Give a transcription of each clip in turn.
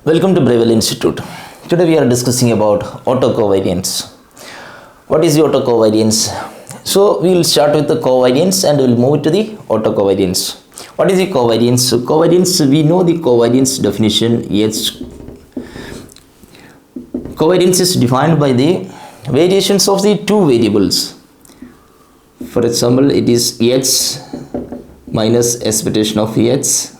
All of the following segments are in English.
Welcome to Breville Institute. Today we are discussing about autocovariance. What is the autocovariance? So we will start with the covariance and we will move to the autocovariance. What is the covariance? So covariance, we know the covariance definition. Yes, covariance is defined by the variations of the two variables. For example, it is x minus expectation of x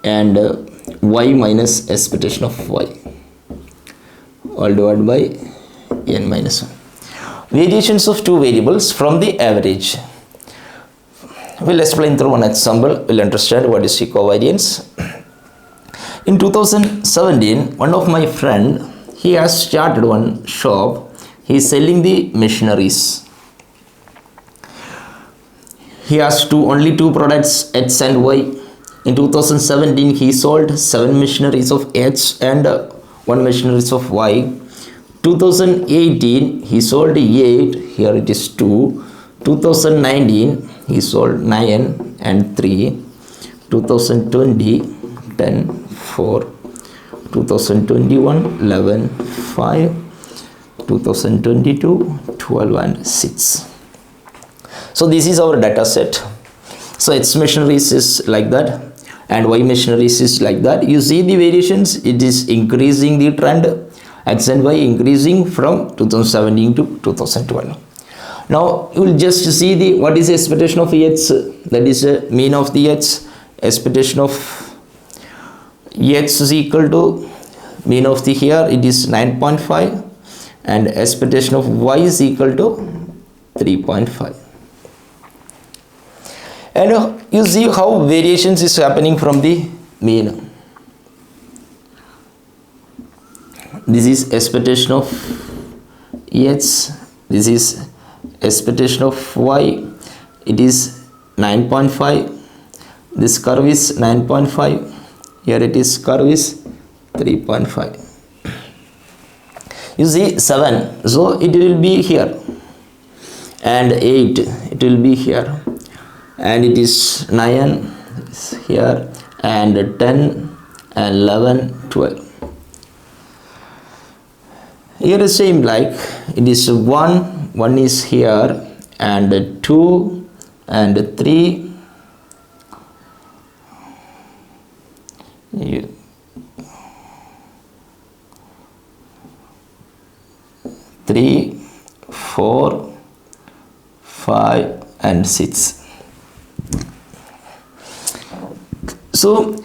and y minus expectation of y all divided by n minus 1. Variations of two variables from the average. We'll explain through one example. We'll understand what is the covariance. In 2017, one of my friend, he has started one shop. He is selling the machineries. He has only two products, X and Y. In 2017, he sold 7 machineries of H and 1 machineries of Y. 2018, he sold 8. Here it is 2. 2019, he sold 9 and 3. 2020, 10, 4. 2021, 11, 5. 2022, 12 and 6. So this is our data set. So X machineries is like that and Y machineries is like that. You see the variations, it is increasing the trend, X and Y increasing from 2017 to 2012. Now you will just see the what is the expectation of X, that is the mean of the X. Expectation of X is equal to mean of the here, it is 9.5 and expectation of Y is equal to 3.5. And you see how variations is happening from the mean. This is expectation of X, this is expectation of Y, it is 9.5, this curve is 9.5, here it is curve is 3.5. You see 7, so it will be here, and 8, it will be here, and it is 9 here, and 10 and 11, 12. Here is same like it is 1 is here, and 2 and 3. 3, 4, 5 and 6. So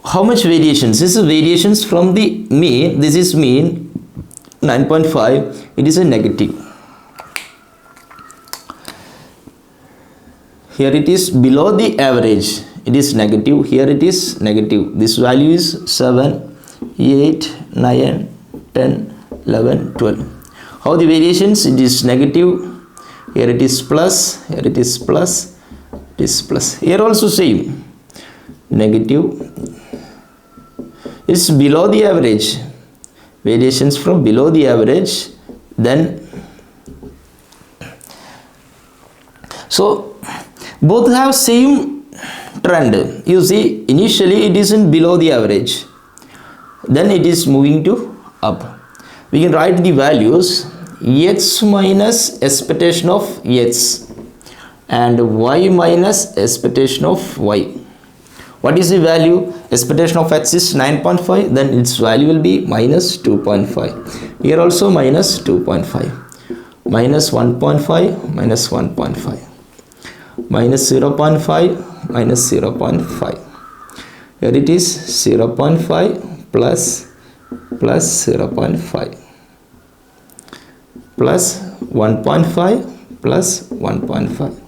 how much variations? This is variations from the mean. This is mean 9.5. It is a negative. Here it is below the average. It is negative. Here it is negative. This value is 7, 8, 9, 10, 11, 12. How the variations? It is negative. Here it is plus. Here it is plus. It is plus. Here also same. Negative. It's below the average. Variations from below the average. Then so both have same trend. You see initially it is in below the average, then it is moving to up. We can write the values X minus expectation of X and Y minus expectation of Y. What is the value? Expectation of X is 9.5, then its value will be minus 2.5. Here also minus 2.5, minus 1.5, minus 1.5, minus 0.5, minus 0.5. Here it is 0.5 plus 0.5 plus 1.5 plus 1.5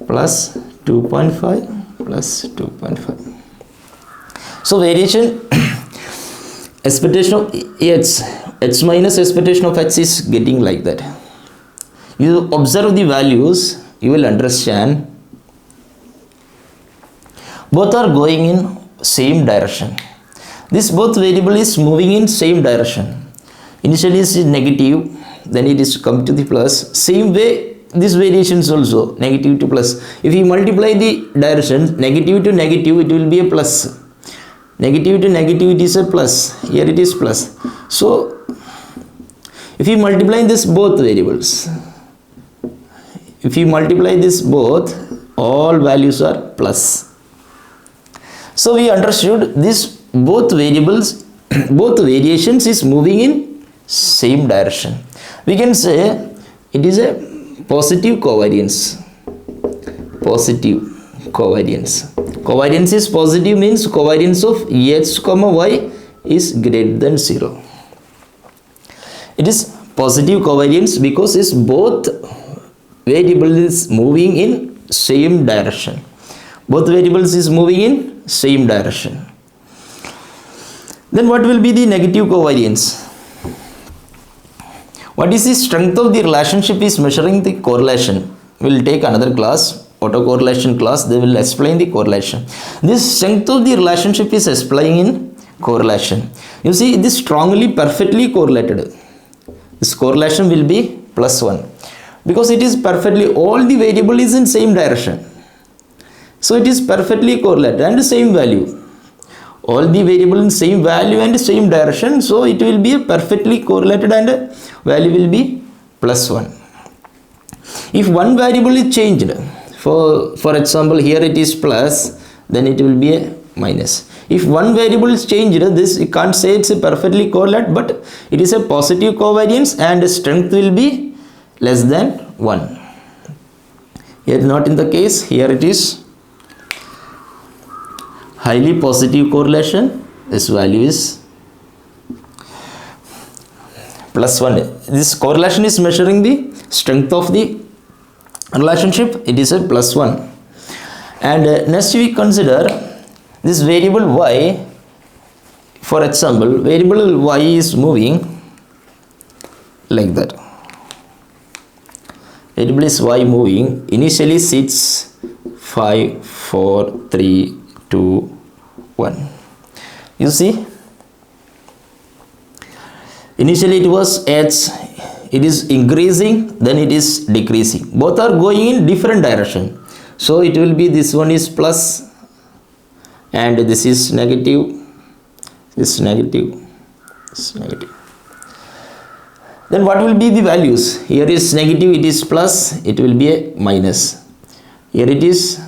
plus 2.5 plus 2.5. So variation expectation of X minus expectation of X is getting like that. You observe the values, you will understand both are going in same direction. This both variable is moving in same direction. Initially it is negative, then it is come to the plus. Same way this variations also negative to plus. If you multiply the directions negative to negative, it will be a plus. Negative to negative, it is a plus. Here it is plus. So if you multiply this both variables, if you multiply this both, all values are plus. So we understood this both variables, both variations is moving in same direction. We can say it is a positive covariance. Positive covariance. Covariance is positive, means covariance of x comma y is greater than 0. It is positive covariance because it's both variables is moving in same direction. Both variables is moving in same direction. Then what will be the negative covariance? What is the strength of the relationship is measuring the correlation. We will take another class, autocorrelation class, they will explain the correlation. This strength of the relationship is explaining in correlation. You see, it is strongly perfectly correlated. This correlation will be +1 because it is perfectly, all the variable is in same direction. So it is perfectly correlated and same value. All the variable in same value and same direction, so it will be perfectly correlated and value will be +1. If one variable is changed, for example here it is plus, then it will be a minus. If one variable is changed, this you can't say it's a perfectly correlate, but it is a positive covariance and strength will be less than 1. Here not in the case, here it is highly positive correlation, this value is +1. This correlation is measuring the strength of the relationship, it is a +1. And next we consider this variable y. For example, variable y is moving like that. Variable is y moving, initially 6, 5, 4, 3, 2, 1. You see, initially it was h, it is increasing, then it is decreasing. Both are going in different direction. So it will be, this one is plus and this is negative, this negative, this negative. Then what will be the values? Here is negative, it is plus, it will be a minus. Here it is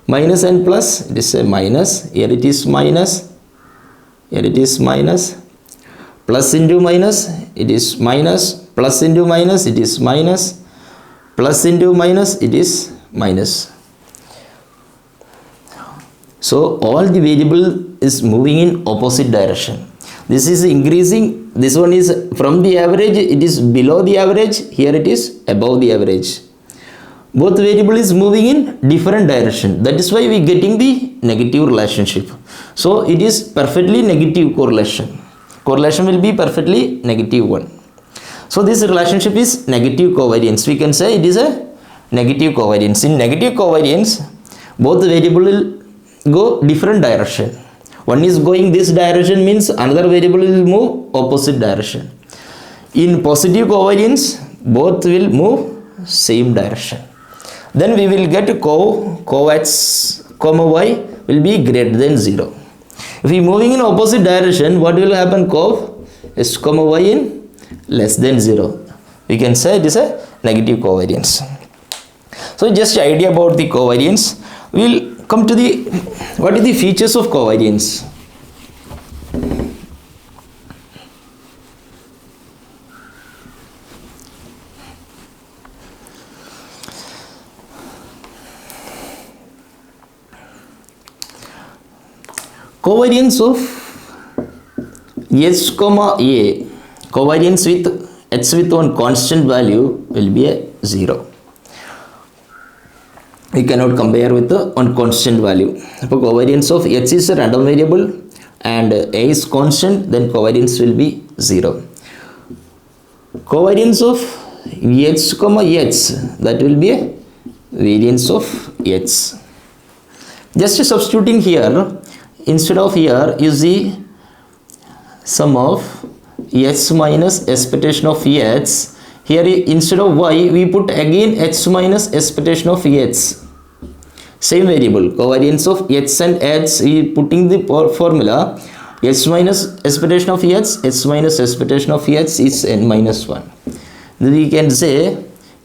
minus and plus, it is a minus. Here it is minus, here it is minus. Plus into minus, it is minus. Plus into minus, it is minus. Plus into minus, it is minus. So all the variable is moving in opposite direction. This is increasing, this one is from the average, it is below the average, here it is above the average. Both variable is moving in different direction. That is why we getting the negative relationship. So it is perfectly negative correlation. Correlation will be perfectly -1. So this relationship is negative covariance. We can say it is a negative covariance. In negative covariance, both variable will go different direction. One is going this direction, means another variable will move opposite direction. In positive covariance, both will move same direction. Then we will get cov x comma y will be greater than 0. If we moving in opposite direction, what will happen? Cov x comma y in less than 0. We can say it is a negative covariance. So just idea about the covariance. We will come to the, what are the features of covariance? Covariance of h comma a, covariance with h with one constant value will be a 0. We cannot compare with the one constant value. So covariance of h is a random variable and a is constant, then covariance will be 0. Covariance of h comma h, that will be a variance of h. Just substituting here, instead of here you see sum of x minus expectation of x. Here instead of y we put again x minus expectation of x. same variable, covariance of x and h, we putting the formula h minus expectation of h minus expectation of h is n minus 1. Then we can say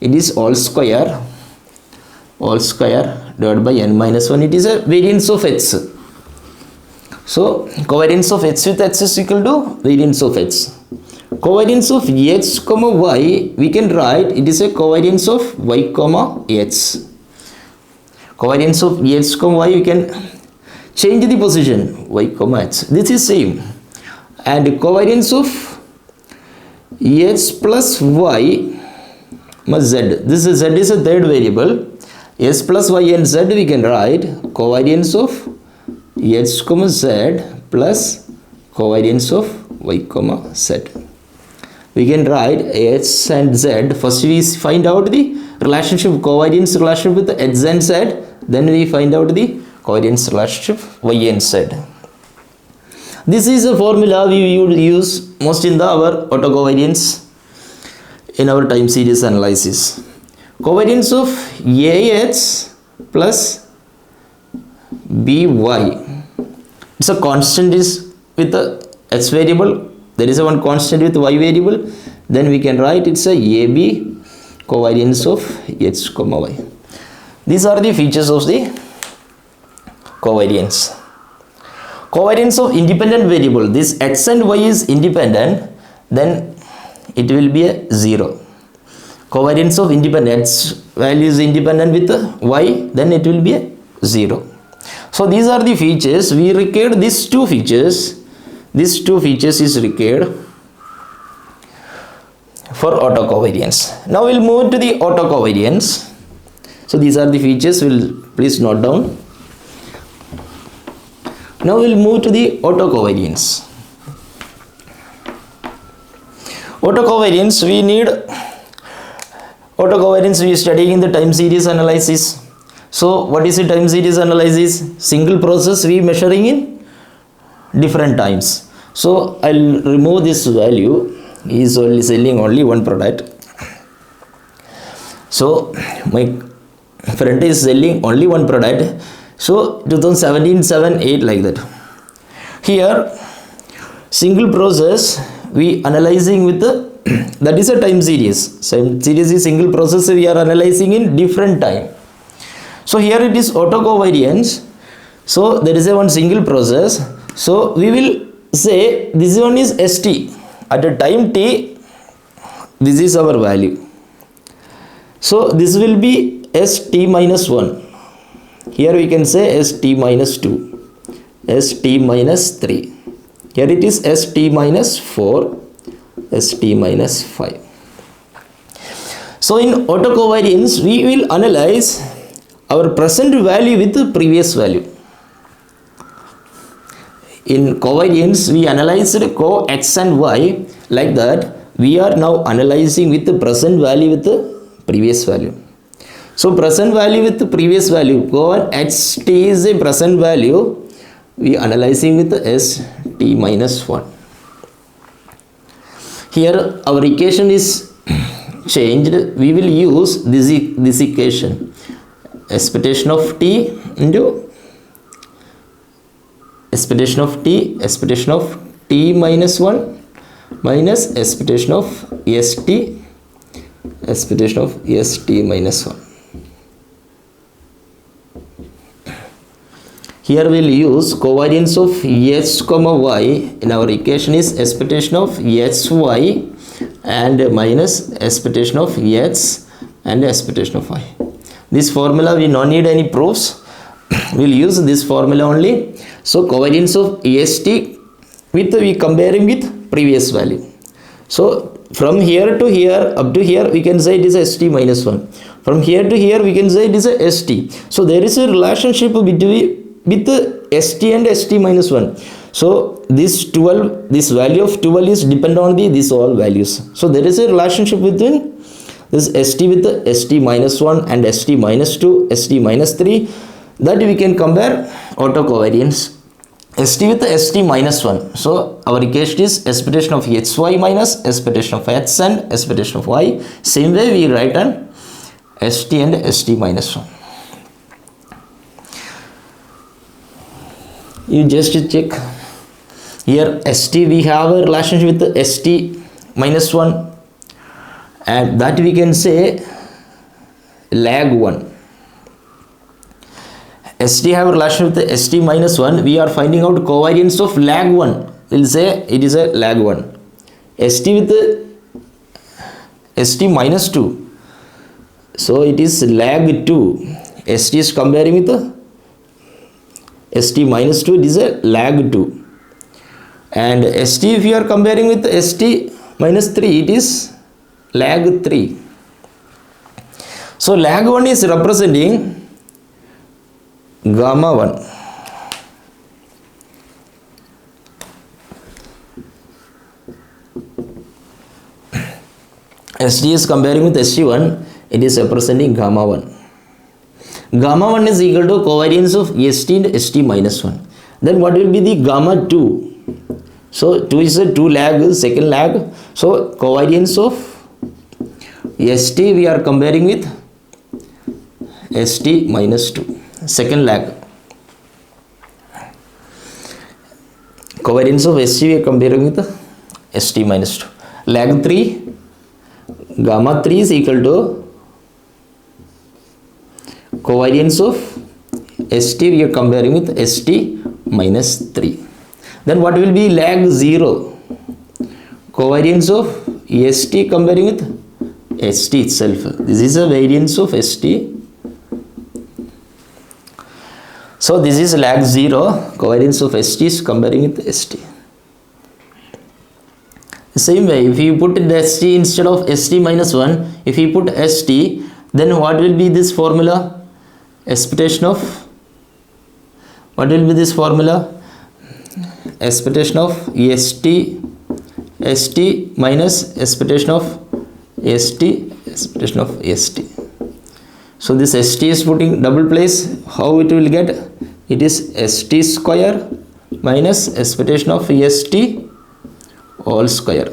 it is all square divided by n minus 1. It is a variance of h. So covariance of h with h is equal to variance of h. Covariance of h comma y, we can write it is a covariance of y comma h. Covariance of h comma y, we can change the position y comma h. This is same. And covariance of h plus y plus z. This is z is a third variable. S plus y and z, we can write covariance of h comma z plus covariance of y comma z. We can write h and z. First we find out the relationship, covariance relationship with h and z. Then we find out the covariance relationship y and z. This is a formula we would use most in our autocovariance in our time series analysis. Covariance of AH plus BY. It's a constant is with the H variable. There is a one constant with Y variable. Then we can write it's a AB covariance of H comma Y. These are the features of the covariance. Covariance of independent variable. This X and Y is independent. Then it will be a 0. Covariance of independent X value is independent with Y. Then it will be a 0. So these are the features. We required these two features. These two features is required for autocovariance. Now we'll move to the autocovariance. So these are the features. We'll please note down. Now we'll move to the autocovariance. Autocovariance, we need autocovariance we studying in the time series analysis. So what is the time series analysis? Single process we measuring in different times. So I'll remove this value. He is only selling only one product. So my friend is selling only one product. So 2017, 7, 8 like that. Here single process we analyzing with the that is a time series. Same series is single process we are analyzing in different time. So here it is autocovariance. So there is a one single process. So we will say this one is ST. At a time t, this is our value. So this will be ST minus 1. Here we can say ST minus 2, ST minus 3. Here it is ST minus 4, ST minus 5. So in autocovariance, we will analyze our present value with the previous value. In covariance, we analyzed co x and y like that. We are now analyzing with the present value with the previous value. So present value with the previous value, co and ht is a present value. We analyzing with the st minus 1. Here our equation is changed. We will use this equation. Expectation of t into expectation of t minus 1 minus expectation of st minus 1. Here we will use covariance of h comma y. In our equation is expectation of hy and minus expectation of h and expectation of y. This formula we don't need any proofs. We will use this formula only. So covariance of est with we comparing with previous value. So from here to here up to here we can say it is st minus 1. From here to here we can say it is a st. So there is a relationship between with the st and st minus 1. So this value of 12 is depend on these all values. So there is a relationship between this st with the st minus 1 and st minus 2, st minus 3, that we can compare autocovariance. St with the st minus 1. So our equation is expectation of hy minus expectation of h and expectation of y. Same way we write on st and st minus 1. You just check here. St we have a relationship with st minus 1, and that we can say lag 1. St have a relation with st minus 1. We are finding out covariance of lag 1. We'll say it is a lag 1. St with st minus 2, so it is lag 2. St is comparing with st minus 2, it is a lag 2. And st, if you are comparing with st minus 3, it is lag 3. So lag 1 is representing gamma 1. St is comparing with st1, it is representing gamma 1. Gamma 1 is equal to covariance of st and st minus 1. Then what will be the gamma 2? So 2 is a 2 lag, second lag. So covariance of st we are comparing with st minus 2, second lag. Covariance of st we are comparing with st minus 2. Lag 3, gamma 3 is equal to covariance of st we are comparing with st minus 3. Then what will be lag 0? Covariance of st comparing with st itself. This is a variance of st. So this is lag 0, covariance of st is comparing with st. Same way, if you put st instead of st minus 1, if you put st, then what will be this formula? Expectation of, what will be this formula? Expectation of st minus expectation of st. So this st is putting double place. How it will get? It is st square minus expectation of st all square.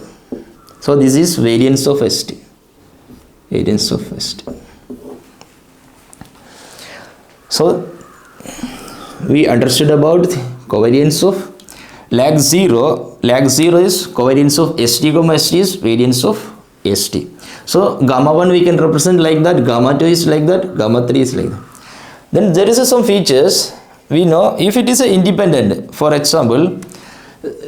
So this is variance of st. Variance of st. So we understood about the covariance of lag 0. Lag 0 is covariance of st comma st is variance of st. So gamma 1 we can represent like that, gamma 2 is like that, gamma 3 is like that. Then there is some features we know. If it is a independent, for example,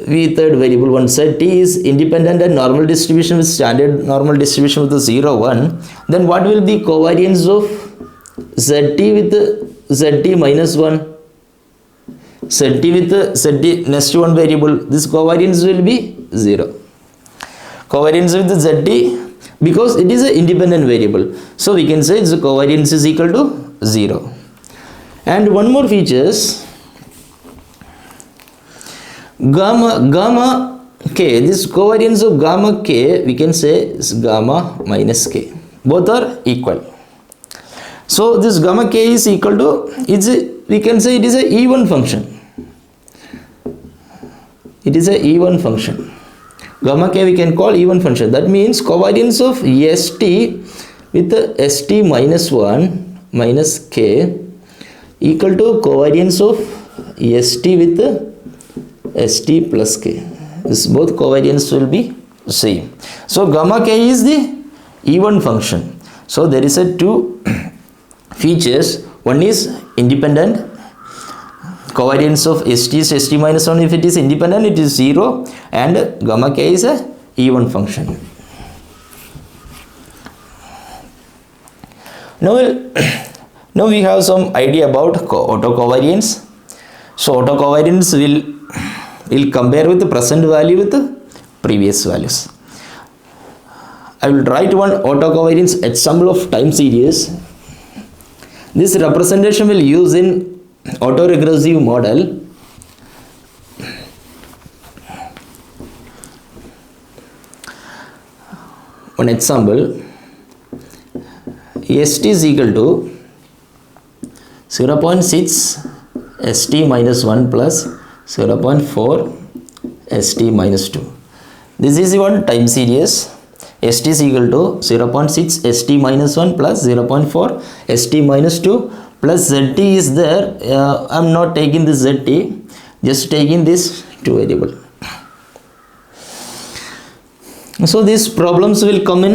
we third variable 1 zt is independent and normal distribution with standard normal distribution with the 0 1, then what will be covariance of zt with zt minus 1? Zt with zt next one variable, this covariance will be 0. Covariance with zt, because it is an independent variable, so we can say its covariance is equal to 0. And one more features, gamma k, this covariance of gamma k we can say is gamma minus k, both are equal. So this gamma k is equal to, we can say it is a even function. It is a even function. Gamma k we can call even function. That means covariance of st with st minus 1 minus k equal to covariance of st with st plus k. This both covariance will be same. So gamma k is the even function. So there is a two features. One is independent. Covariance of st is st minus 1. If it is independent, it is 0, and gamma k is a even function. Now we have some idea about autocovariance. So autocovariance will compare with the present value with the previous values. I will write one autocovariance example of time series. This representation will use in autoregressive model. One example, st is equal to 0.6 st minus 1 plus 0.4 st minus 2. This is one time series. St is equal to 0.6 st minus 1 plus 0.4 st minus 2 plus zt is there. I am not taking this zt. just taking this two variable. So these problems will come in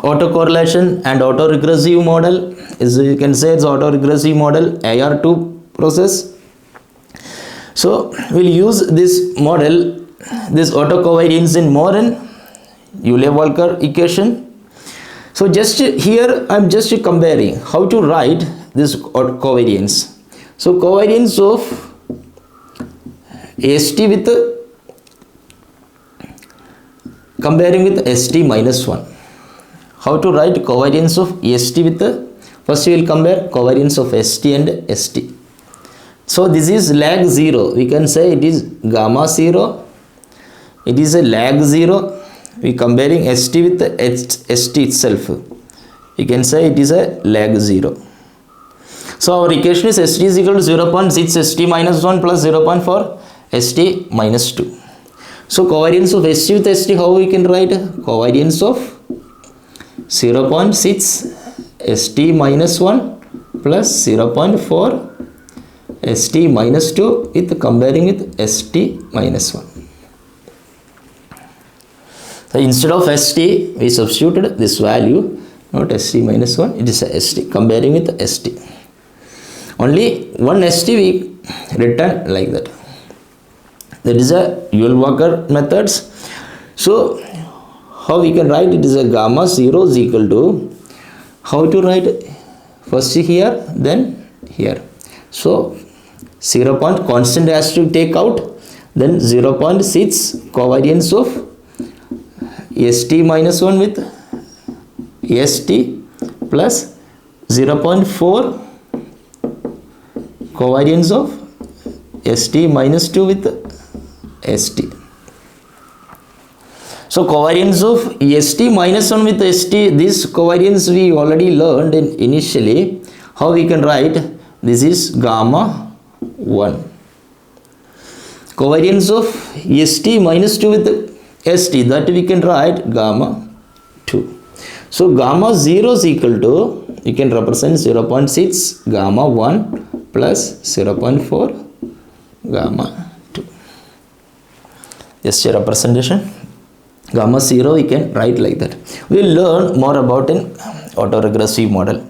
autocorrelation and autoregressive model. As you can say, it's autoregressive model, AR2 process. So we'll use this model, this autocovariance in more in Euler-Walker equation. So just here I'm just comparing how to write this covariance. So covariance of ST with comparing with ST minus 1. How to write covariance of ST with first we will compare covariance of ST and ST. So this is lag 0. We can say it is gamma 0. It is a lag 0. We comparing ST with the ST itself. We can say it is a lag 0. So our equation is ST is equal to 0.6 ST minus 1 plus 0.4 ST minus 2. So covariance of ST with ST, how we can write? Covariance of 0.6 ST minus 1 plus 0.4 ST minus 2 with comparing with ST minus 1. So instead of ST, we substituted this value, not ST minus 1, it is ST, comparing with ST. Only one ST we written like that. That is a Euler-Walker methods. So how we can write it is a gamma 0 is equal to, how to write? First here, then here. So 0 point constant has to take out, then 0.6 covariance of ST minus 1 with ST plus 0.4 covariance of ST minus 2 with ST. So covariance of ST minus 1 with ST, this covariance we already learned initially. How we can write? This is gamma 1. Covariance of ST minus 2 with ST, that we can write gamma 2. So gamma 0 is equal to, you can represent 0.6 gamma 1 plus 0.4 gamma 2. Just a representation. Gamma 0 we can write like that. We will learn more about an autoregressive model.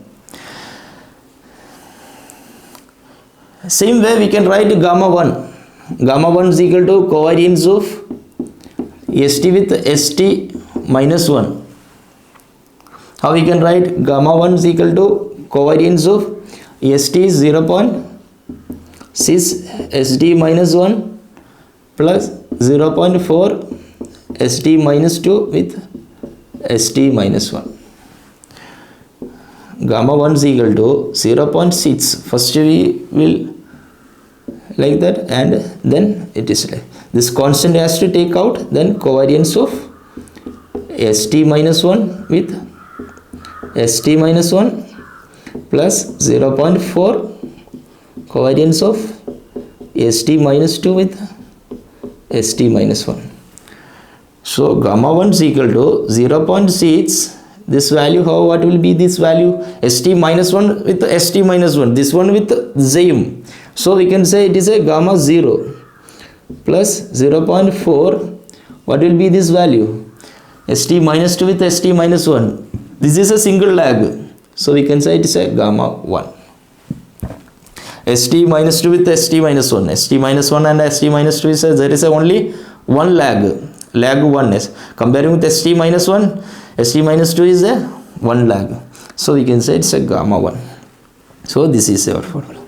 Same way we can write gamma 1. Gamma 1 is equal to covariance of ST with ST minus 1. How we can write? Gamma 1 is equal to covariance of ST is 0.6 ST minus 1 plus 0.4 ST minus 2 with ST minus 1. Gamma 1 is equal to 0.6. First we will like that, and then it is like this constant has to take out, then covariance of ST minus 1 with ST minus 1 plus 0.4 covariance of ST minus 2 with ST minus 1. So gamma 1 is equal to 0.6. This value, how, what will be this value? ST minus 1 with ST minus 1. This one with same. So we can say it is a gamma 0 plus 0.4. What will be this value? ST minus 2 with ST minus 1. This is a single lag. So we can say it is a gamma 1. ST minus 2 with ST minus 1. ST minus 1 and ST minus 2 is there is only one lag. Lag 1 is comparing with ST minus 1. ST minus 2 is a one lag. So we can say it's a gamma 1. So this is our formula.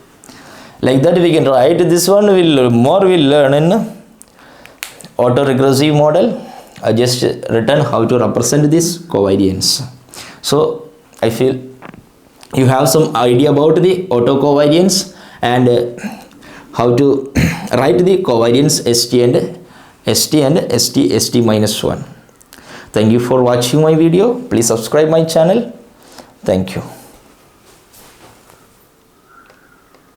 Like that we can write this one. We'll learn in autoregressive model. I just written how to represent this covariance. So I feel you have some idea about the autocovariance and how to write the covariance ST minus 1. Thank you for watching my video. Please subscribe my channel. Thank you.